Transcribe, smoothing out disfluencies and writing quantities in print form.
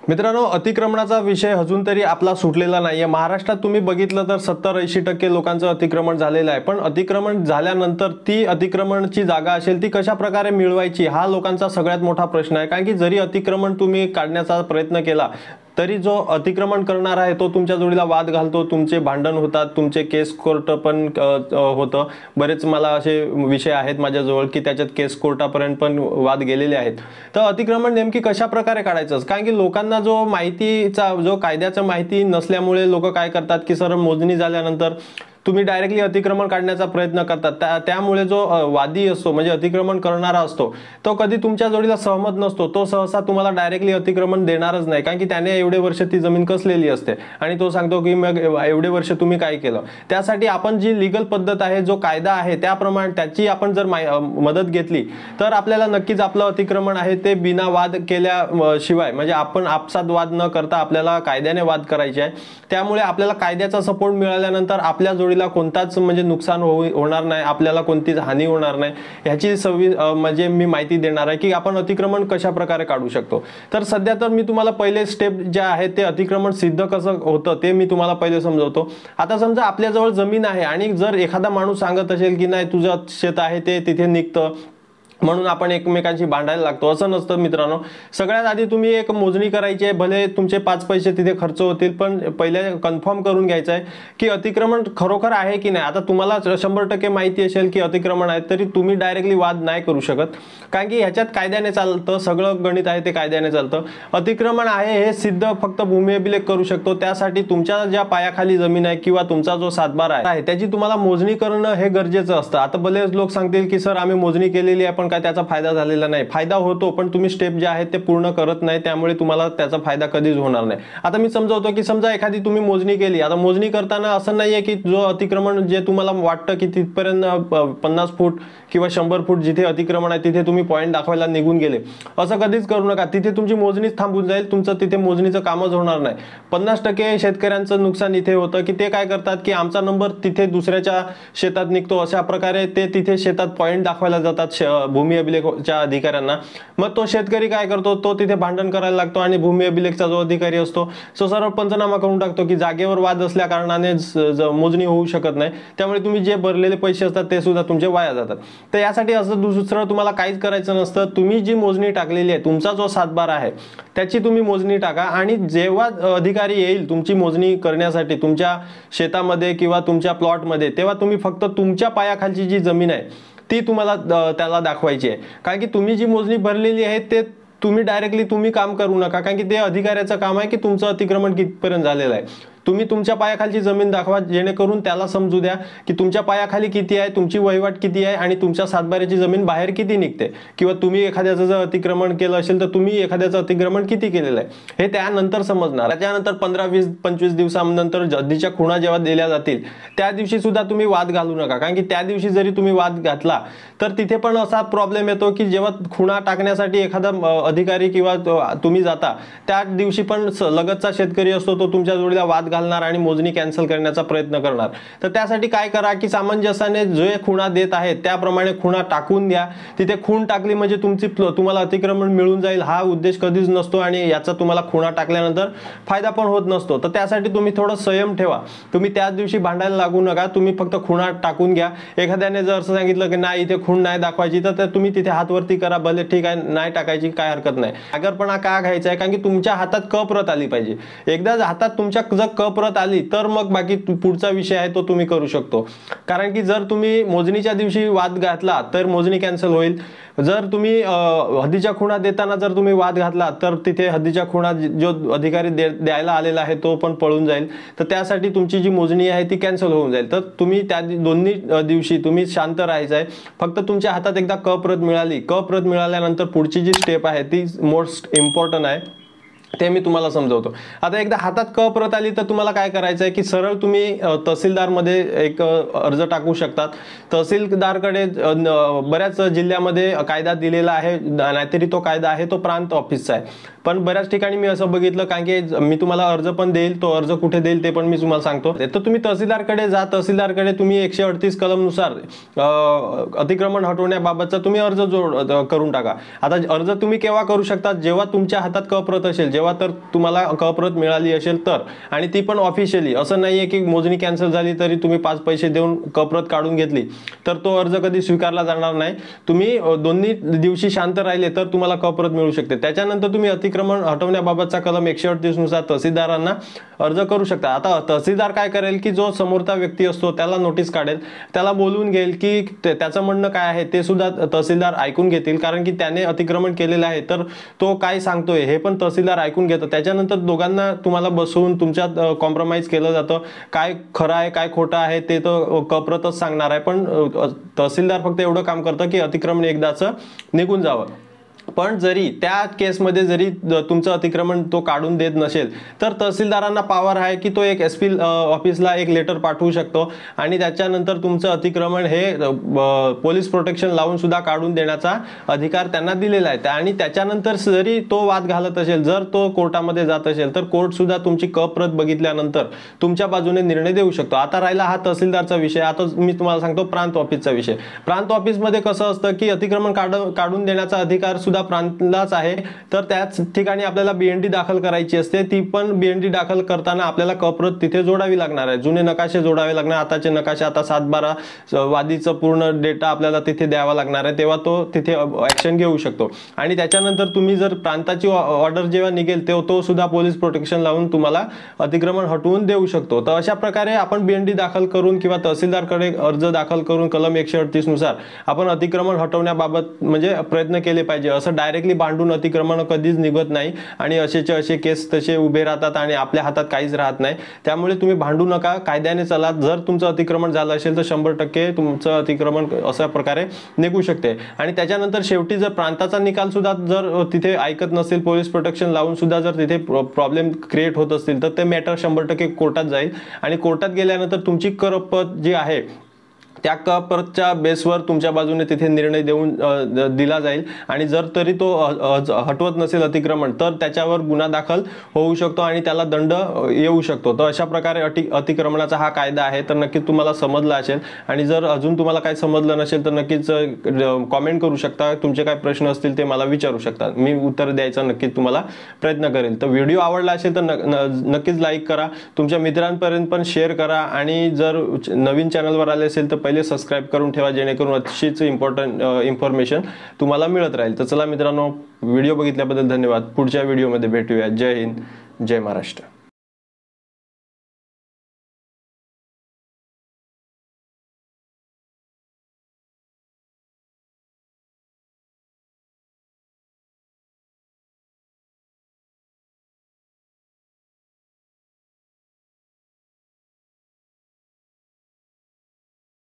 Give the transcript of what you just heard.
मित्रांनो, अतिक्रमणाचा विषय अजून तरी आपला सुटलेला नाहीये. महाराष्ट्रात तुम्ही बघितलं तर 70-80% लोकांचं अतिक्रमण झालेलं आहे. पण अतिक्रमण झाल्यानंतर ती अतिक्रमणची जागा असेल ती कशा प्रकारे मिळवायची हा लोकांचा सगळ्यात मोठा प्रश्न आहे. कारण की जरी अतिक्रमण तुम्ही काढण्याचा प्रयत्न केला तरी जो अतिक्रमण करणार आहे तो तुमच्या जोडीला वाद घालतो, तुमचे भांडण होतात, तुमचे केस कोर्ट पण होतं. बरेच मला असे विषय आहेत माझ्याजवळ की त्याच्यात केस कोर्टापर्यंत पण वाद गेलेले आहेत. तर अतिक्रमण नेमकी कशा प्रकारे काढायचं, कारण की लोकांना जो माहितीचा जो कायद्याचं माहिती नसल्यामुळे लोक काय करतात की सर मोजणी झाल्यानंतर तुम्ही डायरेक्टली अतिक्रमण काढण्याचा प्रयत्न करतात. त्यामुळे जो वादी असतो म्हणजे अतिक्रमण करणारा असतो तो कधी तुमच्या जोडीला सहमत नसतो. तो सहसा तुम्हाला डायरेक्टली अतिक्रमण देणारच नाही, कारण की त्याने एवढे वर्ष ती जमीन कसलेली असते आणि तो सांगतो की मग एवढे वर्ष तुम्ही काय केलं. त्यासाठी आपण जी लीगल पद्धत आहे, जो कायदा आहे त्याप्रमाणे त्याची आपण जर मदत घेतली तर आपल्याला नक्कीच आपलं अतिक्रमण आहे ते बिना वाद केल्याशिवाय म्हणजे आपण आपसात वाद न करता आपल्याला कायद्याने वाद करायचे आहे. त्यामुळे आपल्याला कायद्याचा सपोर्ट मिळाल्यानंतर आपल्या जोडीला कोणताच म्हणजे नुकसान होणार नाही, आपल्याला कोणतीच हानी होणार नाही. ह्याची म्हणजे मी माहिती देणार आहे की आपण अतिक्रमण कशा प्रकारे काढू शकतो. तर सध्या तर मी तुम्हाला पहिले स्टेप जे आहे ते अतिक्रमण सिद्ध कसं होतं ते मी तुम्हाला पहिले समजवतो. आता समजा आपल्याजवळ जमीन आहे आणि जर एखादा माणूस सांगत असेल की नाही तुझं शेत आहे ते तिथे निघतं म्हणून आपण एकमेकांशी भांडायला लागतो, असं नसतं मित्रांनो. सगळ्यात आधी तुम्ही एक मोजणी करायची आहे. भले तुमचे 5 पैसे तिथे खर्च होतील पण पहिले कन्फर्म करून घ्यायचं आहे की अतिक्रमण खरोखर आहे की नाही. आता तुम्हाला 100% माहिती असेल की अतिक्रमण आहे तरी तुम्ही डायरेक्टली वाद नाही करू शकत, कारण की ह्याच्यात कायद्याने चालतं, सगळं गणित आहे ते कायद्याने चालतं. अतिक्रमण आहे हे सिद्ध फक्त भूमी अभिलेख करू शकतो. त्यासाठी तुमच्या ज्या पायाखाली जमीन आहे किंवा तुमचा जो सातबारा आहे त्याची तुम्हाला मोजणी करणं हे गरजेचं असतं. आता बरेच लोक सांगतील की सर आम्ही मोजणी केलेली आहे पण काय त्याचा फायदा झालेला नाही. फायदा होतो पण तुम्ही स्टेप जे आहेत ते पूर्ण करत नाही, त्यामुळे तुम्हाला त्याचा फायदा कधीच होणार नाही. आता मी समजावतो की समजा एखादी तुम्ही मोजणी केली. आता मोजणी करताना असं नाहीये की जो अतिक्रमण जे तुम्हाला वाटतं की तिथपर्यंत 50 फूट किंवा 100 फूट जिथे अतिक्रमण आहे तिथे तुम्ही पॉईंट दाखवायला निघून गेले, असं कधीच करू नका. तिथे तुमची मोजणीच थांबून जाईल, तुमचं तिथे मोजणीचं कामच होणार नाही. 50% शेतकऱ्यांचं नुकसान इथे होतं की ते काय करतात की आमचा नंबर तिथे दुसऱ्याच्या शेतात निघतो, अशा प्रकारे ते तिथे शेतात पॉईंट दाखवायला जातात भूमी अभिलेखच्या अधिकाऱ्यांना. मग तो शेतकरी काय करतो, तो तिथे भांडण करायला लागतो आणि भूमी अभिलेखचा जो अधिकारी असतो तो सरळ पंचनामा करून टाकतो की जागेवर वाद असल्या कारणाने मोजणी होऊ शकत नाही, त्यामुळे तुम्ही जे भरलेले पैसे असतात ते सुद्धा तुमचे वाया जातात. तर यासाठी असं दुसरं तुम्हाला काहीच करायचं नसतं. तुम्ही जी मोजणी टाकलेली आहे, तुमचा जो सातबारा आहे त्याची तुम्ही मोजणी टाका आणि जेव्हा अधिकारी येईल तुमची मोजणी करण्यासाठी तुमच्या शेतामध्ये किंवा तुमच्या प्लॉटमध्ये, तेव्हा तुम्ही फक्त तुमच्या पायाखालची जी जमीन आहे ती तुम्हाला त्याला दाखवायची आहे. कारण की तुम्ही जी मोजणी भरलेली आहे ते तुम्ही डायरेक्टली तुम्ही काम करू नका, कारण की ते अधिकाऱ्याचं काम आहे की तुमचं अतिक्रमण कितपर्यंत झालेलं आहे. तुम्ही तुमच्या पायाखालची जमीन दाखवा, जेणेकरून त्याला समजू द्या की तुमच्या पायाखाली किती आहे, तुमची वहिवाट किती आहे आणि तुमच्या सातबाऱ्याची जमीन बाहेर किती निघते, किंवा तुम्ही एखाद्याचं जर अतिक्रमण केलं असेल तर तुम्ही एखाद्याचं अतिक्रमण किती केलेलं आहे हे त्यानंतर समजणार. त्यानंतर 15-20-25 दिवसानंतर हद्दीच्या खुणा जेव्हा दिल्या जातील त्या दिवशी सुद्धा तुम्ही वाद घालू नका, कारण की त्या दिवशी जरी तुम्ही वाद घातला तर तिथे पण असा प्रॉब्लेम येतो की जेव्हा खुणा टाकण्यासाठी एखादा अधिकारी किंवा तुम्ही जाता त्या दिवशी पण लगतचा शेतकरी असतो, तो तुमच्या जोडीला वाद घालणार आणि मोजणी कॅन्सल करण्याचा प्रयत्न करणार. तर त्यासाठी काय करा की सामंजस्याने जे खुणा देत आहेत त्याप्रमाणे खुणा टाकून द्या. तिथे खूण टाकली म्हणजे तुम्हाला अतिक्रमण मिळून जाईल हा उद्देश कधीच नसतो आणि याचा तुम्हाला खुणा टाकल्यानंतर फायदा पण होत नसतो. तर त्यासाठी तुम्ही थोडं संयम ठेवा. तुम्ही त्याच दिवशी भांडायला लागू नका, तुम्ही फक्त खुणा टाकून घ्या. एखाद्याने जर असं सांगितलं की नाही इथे खूण नाही दाखवायची तर तुम्ही तिथे हात वरती करा, भले ठीक आहे नाही टाकायची काय हरकत नाही. आगरपणा का घ्यायचा आहे, कारण की तुमच्या हातात क प्रत आली पाहिजे. एकदा हातात तुमच्या जर क प्रत आली तर मग बाकी पुढचा विषय आहे तो तुम्ही करू शकतो. कारण की जर तुम्ही मोजणीच्या दिवशी वाद घातला तर मोजणी कॅन्सल होईल. जर तुम्ही हद्दीच्या खुणा देताना जर तुम्ही वाद घातला तर तिथे हद्दीच्या खुणा जो अधिकारी द्यायला आलेला आहे तो पण पळून जाईल. तर त्यासाठी तुमची जी मोजणी आहे ती कॅन्सल होऊन जाईल. तर तुम्ही त्या दोन्ही दिवशी तुम्ही शांत राहायचं आहे. फक्त तुमच्या हातात एकदा क प्रत मिळाली, क प्रत मिळाल्यानंतर पुढची जी स्टेप आहे ती मोस्ट इम्पॉर्टंट आहे, ते मी तुम्हाला समजावतो. आता एकदा हातात क प्रत आली तर तुम्हाला काय करायचं आहे की सरळ तुम्ही तहसीलदारमध्ये एक अर्ज टाकू शकतात. तहसीलदारकडे बऱ्याच जिल्ह्यामध्ये कायदा दिलेला आहे, नाहीतरी तो कायदा आहे तो प्रांत ऑफिसचा आहे. पण बऱ्याच ठिकाणी मी असं बघितलं, कारण की मी तुम्हाला अर्ज पण देईल, तो अर्ज कुठे देईल ते पण मी तुम्हाला सांगतो. तर तुम्ही तहसीलदारकडे जा, तहसीलदारकडे तुम्ही 138 कलम नुसार अतिक्रमण हटवण्याबाबतचा तुम्ही अर्ज करून टाका. आता अर्ज तुम्ही केव्हा करू शकता, जेव्हा तुमच्या हातात क प्रत असेल, जेव्हा तर तुम्हाला कप्रत मिळाली असेल तर, आणि ती पण ऑफिशियली. असं नाहीये की मोजणी कॅन्सल झाली तरी तुम्ही 5 पैसे देऊन कप्रत काढून घेतली तर तो अर्ज कधी स्वीकारला जाणार नाही. तुम्ही दोन्ही दिवशी शांत राहिले तर तुम्हाला कप्रत मिळू शकते. त्याच्यानंतर तुम्ही अतिक्रमण हटवण्याबाबतचा कलम 138 नुसार तहसीलदारांना अर्ज करू शकता. आता तहसीलदार काय करेल की जो समोरचा व्यक्ती असतो त्याला नोटीस काढेल, त्याला बोलून घेईल की त्याचं म्हणणं काय आहे ते सुद्धा तहसीलदार ऐकून घेतील, कारण की त्याने अतिक्रमण केलेलं आहे तर तो काय सांगतोय हे पण तहसीलदार ऐकून घेतात. त्याच्यानंतर दोघांना तुम्हाला बसवून तुमच्यात कॉम्प्रोमाइज केलं जातं. काय खरं आहे काय खोटं आहे ते तर कप्रतच सांगणार आहे, पण तहसीलदार फक्त एवढं काम करतं की अतिक्रमण एकदाचं निघून जावं. पण जरी त्या केसमध्ये जरी तुमचं अतिक्रमण तो काढून देत नसेल तर तहसीलदारांना पॉवर आहे की तो एक SP ऑफिसला एक लेटर पाठवू शकतो आणि त्याच्यानंतर तुमचं अतिक्रमण हे पोलीस प्रोटेक्शन लावून सुद्धा काढून देण्याचा अधिकार त्यांना दिलेला आहे. आणि त्याच्यानंतर जरी तो वाद घालत असेल, जर तो कोर्टामध्ये जात असेल तर कोर्ट सुद्धा तुमची प्रत बघितल्यानंतर तुमच्या बाजूने निर्णय देऊ शकतो. आता राहिला हा तहसीलदारचा विषय. आता मी तुम्हाला सांगतो प्रांत ऑफिसचा विषय. प्रांत ऑफिसमध्ये कसं असतं की अतिक्रमण काढून देण्याचा अधिकार सुद्धा प्रांतलाच आहे. तर त्याच ठिकाणी आपल्याला BND दाखल करायची असते. ती पण BND दाखल करताना आपल्याला कप्रत तिथे जोडावी लागणार आहे. जुने नकाशे जोडावे लागणार, आताचे नकाशे, आता 7/12 वादीचं पूर्ण डेटा आपल्याला तिथे द्यावा लागणार आहे, तेव्हा तो तिथे ऍक्शन घेऊ शकतो. आणि त्याच्यानंतर तुम्ही जर प्रांताची ऑर्डर जेव्हा निघेल तेव्हा तो सुद्धा पोलीस प्रोटेक्शन लावून तुम्हाला अतिक्रमण हटवून देऊ शकतो. तर अशा प्रकारे आपण BND दाखल करून किंवा तहसीलदारकडे अर्ज दाखल करून कलम 138 नुसार आपण अतिक्रमण हटवण्याबाबत म्हणजे प्रयत्न केले पाहिजे. असं डायरेक्टली भांडून अतिक्रमण कधीच निघत नाही आणि असेचे असे केस तसे उभे राहतात आणि आपल्या हातात काहीच राहत नाही. त्यामुळे तुम्ही भांडू नका, कायद्याने चला. जर तुमचं अतिक्रमण झालं असेल तर 100% तुमचं अतिक्रमण अशा प्रकारे निघू शकते. आणि त्याच्यानंतर शेवटी जर प्रांताचा निकाल सुद्धा जर तिथे ऐकत नसेल, पोलीस प्रोटेक्शन लावून सुद्धा जर तिथे प्रॉब्लेम क्रिएट होत असतील तर ते मॅटर 100% कोर्टात जाईल आणि कोर्टात गेल्यानंतर तुमची करपत जी आहे त्या कप्रतच्या बेसवर तुमच्या बाजूने तिथे निर्णय दिला जाईल. आणि जर तरी तो हटवत नसेल अतिक्रमण तर त्याच्यावर गुन्हा दाखल होऊ शकतो आणि त्याला दंड येऊ शकतो. तर अशा प्रकारे अतिक्रमणाचा हा कायदा आहे. तर नक्कीच तुम्हाला समजला असेल आणि जर अजून तुम्हाला काही समजलं नसेल तर नक्कीच कॉमेंट करू शकता. तुमचे काय प्रश्न असतील ते मला विचारू शकता, मी उत्तर द्यायचा नक्कीच तुम्हाला प्रयत्न करेल. तर व्हिडिओ आवडला असेल तर नक्कीच लाईक करा, तुमच्या मित्रांपर्यंत पण शेअर करा आणि जर नवीन चॅनलवर आले असेल तर पहिले सबस्क्राईब करून ठेवा, जेणेकरून अशीच इम्पॉर्टंट इन्फॉर्मेशन तुम्हाला मिळत राहील. तर चला मित्रांनो, व्हिडिओ बघितल्याबद्दल धन्यवाद. पुढच्या व्हिडिओमध्ये भेटूया. जय हिंद, जय महाराष्ट्र.